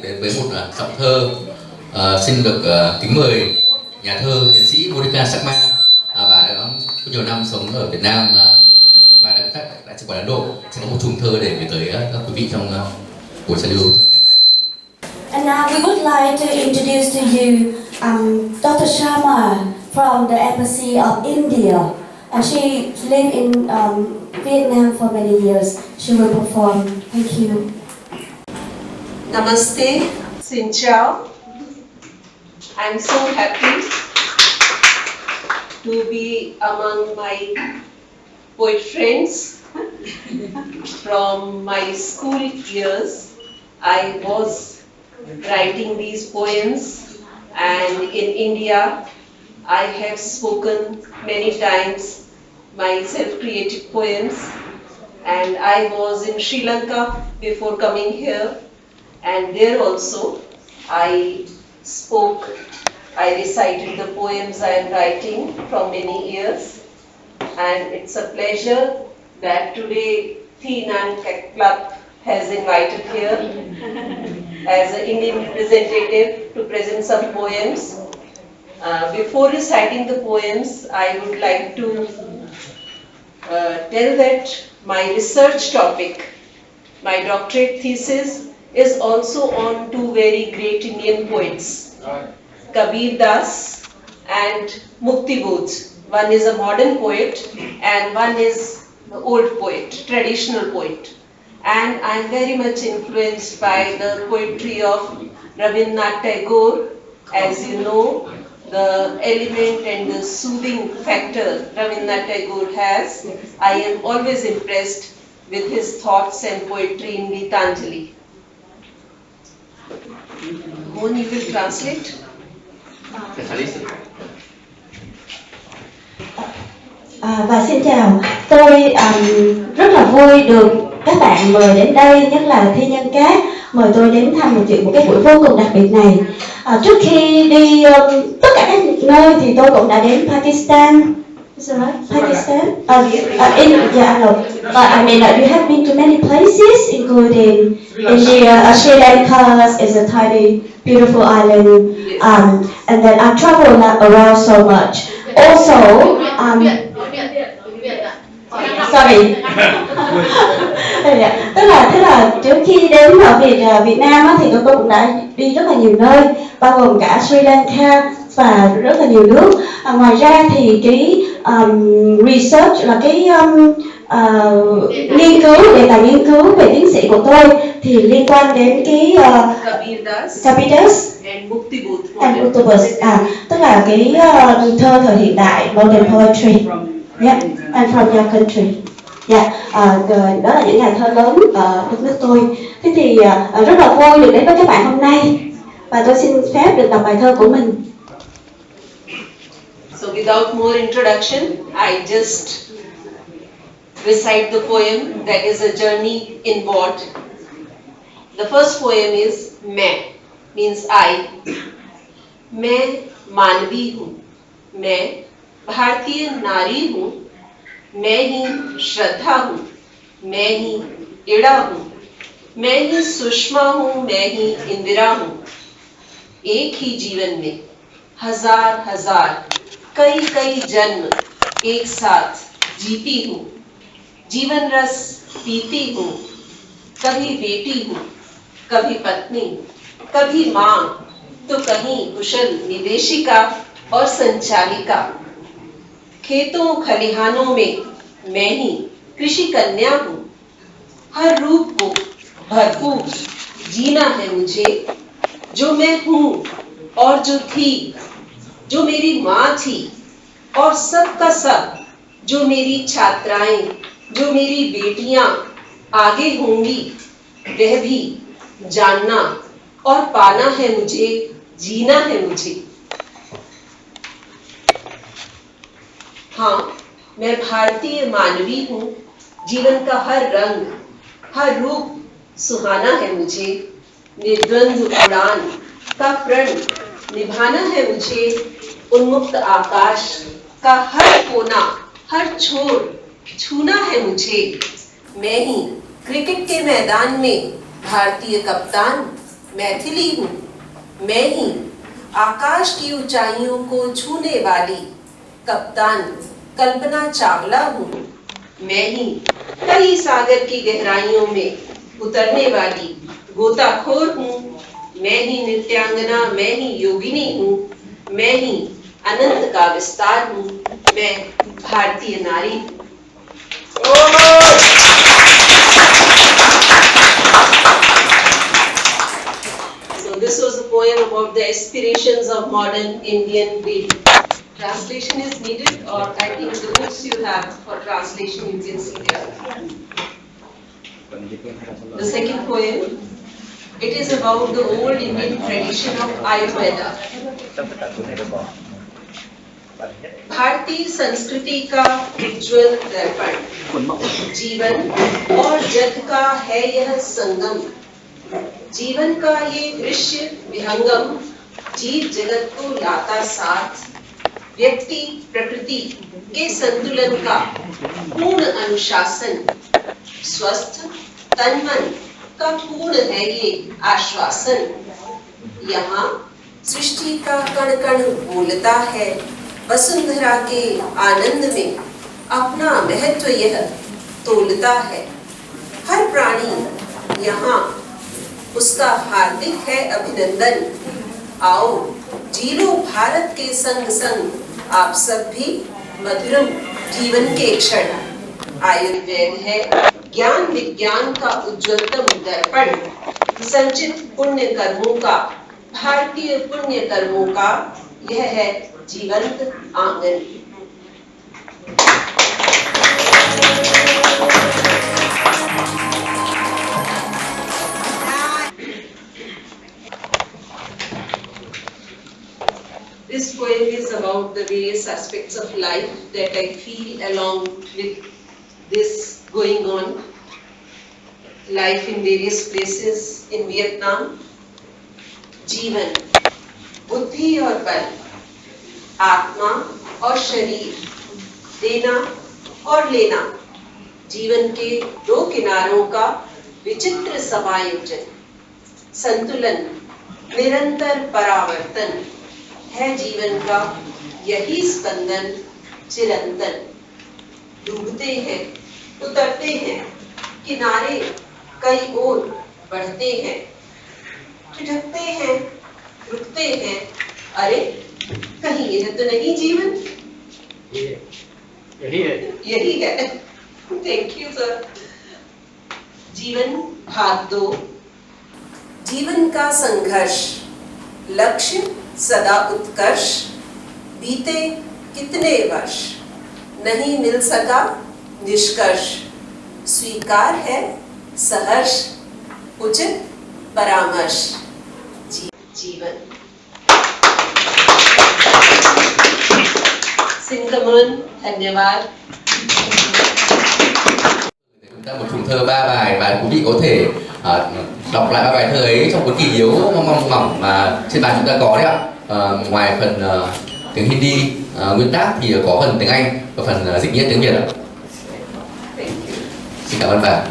đến với một giọng thơ. Xin được kính mời nhà thơ tiến sĩ Monica Sakma. Bà đã có nhiều năm sống ở Việt Nam, bà đã chụp ở Ấn Độ, sẽ có một chùm thơ để gửi tới các quý vị trong buổi giao lưu thơ ngày hôm nay. And now we would like to introduce to you Dr. Sharma from the Embassy of India. And she lived in Vietnam for many years. She will perform. Thank you. Namaste, xin chào. I'm so happy to be among my poet friends from my school years. I was writing these poems, and in India I have spoken many times my self-created poems, and I was in Sri Lanka before coming here, and there also I recited the poems I am writing from many years, and it's a pleasure that today Thi Nanak Club has invited here as an Indian representative to present some poems. Before reciting the poems, I would like to tell that my research topic, my doctorate thesis, is also on two very great Indian poets, Kabir Das and Mukti Bodh. One is a modern poet and one is the old poet, traditional poet. And I am very much influenced by the poetry of Rabindranath Tagore. As you know, the element and the soothing factor Rabindranath Tagore has, I am always impressed with his thoughts and poetry in Gitanjali. Mohan, you will translate? Và xin chào, tôi rất là vui được các bạn mời đến đây, nhất là Thi Nhân Cát mời tôi đến thăm một cái buổi vô cùng đặc biệt này. Trước khi đi tất cả các nơi thì tôi cũng đã đến Pakistan. Is that right? Pakistan? I know. But I mean, you have been to many places, including India, Sri Lanka is a tiny, beautiful island, and then I've traveled around so much. Also, sorry. Tức là trước khi đến ở Việt Nam á, thì tôi cũng đã đi rất là nhiều nơi, bao gồm cả Sri Lanka và rất là nhiều nước. Ngoài ra thì cái research là cái đề tài nghiên cứu về tiến sĩ của tôi thì liên quan đến cái Kabir Das and Mukti Bodh, tức là cái thơ thời hiện đại, modern poetry. Yeah, and from your country. Dạ, đó là những nhà thơ lớn ở đất nước tôi. Thế thì rất là vui được đến với các bạn hôm nay, và tôi xin phép được đọc bài thơ của mình. So without more introduction, I just recite the poem that is a journey inward. The first poem is मैं, means I. मैं मानवी हूँ, मैं भारतीय नारी हूँ, मैं ही श्रद्धा हूँ, मैं ही इड़ा हूँ, मैं ही सुषमा हूँ, मैं ही इंदिरा हूँ। एक ही जीवन में हजार हजार कई कई जन्म एक साथ जीती हूँ, जीवन रस पीती हूँ, कभी बेटी हूँ, कभी पत्नी, कभी माँ, तो कहीं कुशल निदेशिका और संचालिका। खेतों खलिहानों में मैं ही कृषि कन्या हूँ, हर रूप को भरपूर जीना है मुझे, जो मैं हूँ और जो थी, जो मेरी माँ थी और सब का सब, जो मेरी छात्राएं, जो मेरी बेटियां आगे होंगी, वह भी जानना और पाना है मुझे, जीना है मुझे। हाँ, मैं भारतीय मानवी हूँ, जीवन का हर रंग, हर रूप सुहाना है मुझे, निर्द्वंद उड़ान का प्रण निभाना है मुझे, उन्मुक्त आकाश का हर कोना, हर छोर छूना है मुझे। मैं ही क्रिकेट के मैदान में भारतीय कप्तान, मैथिली हूँ, मैं ही आकाश की ऊंचाइयों को छूने वाली कप्तान कल्पना चावला हूँ, मैं ही कई सागर की गहराइयों में उतरने वाली गोताखोर हूँ, मैं ही नृत्यांगना, मैं ही योगिनी हूँ, मैं ही अनंत का विस्तार हूँ, मैं भारतीय नारी हूँ। So this was a poem about the aspirations of modern Indian lady. Translation is needed, or I think the books you have for translation you can see there. The second poem, it is about the old Indian tradition of Ayurveda. भारतीय संस्कृति का उज्ज्वल दर्पण, जीवन और जग का है यह संगम, जीवन का ये दृश्य विहंगम, जीव जगत को लाता साथ, व्यक्ति प्रकृति के संतुलन का पूर्ण अनुशासन, स्वस्थ तन मन का पूर्ण है ये आश्वासन, यहाँ सृष्टि का कण कण बोलता है, वसुंधरा के आनंद में अपना महत्व यह तोलता है, हर प्राणी यहाँ उसका हार्दिक है अभिनंदन, आओ जी लो भारत के संग संग आप सब भी मधुरम जीवन के क्षण। आयुर्वेद है ज्ञान विज्ञान का उज्ज्वलतम दर्पण, संचित पुण्य कर्मों का, भारतीय पुण्य कर्मों का यह है जीवंत आंगन। This poem is about the various aspects of life that I feel along with this going on. Life in various places in Vietnam. जीवन, बुद्धि और बल, आत्मा और शरीर, देना और लेना, जीवन के दो किनारों का विचित्र समायोजन, संतुलन, निरंतर परावर्तन है जीवन का यही स्पंदन चिरंतन। डूबते हैं, उतरते हैं, किनारे कई ओर बढ़ते हैं, ठिठकते हैं, रुकते हैं, अरे कहीं यह तो नहीं जीवन, यही है। Thank you sir. जीवन भाग 2, जीवन का संघर्ष, लक्ष्य सदा उत्कर्ष, बीते कितने वर्ष, नहीं मिल सका निष्कर्ष, स्वीकार है सहर्ष, उचित परामर्श, जीवन। Xin cảm ơn, धन्यवाद। Chúng ta một trùng thơ 3 bài và quý vị có thể đọc lại 3 bài thơ ấy trong cuốn kỷ yếu mỏng mà trên bàn chúng ta có đấy ạ. Ngoài phần tiếng Hindi nguyên tác thì có phần tiếng Anh và phần dịch nghĩa tiếng Việt ạ. Xin cảm ơn bà.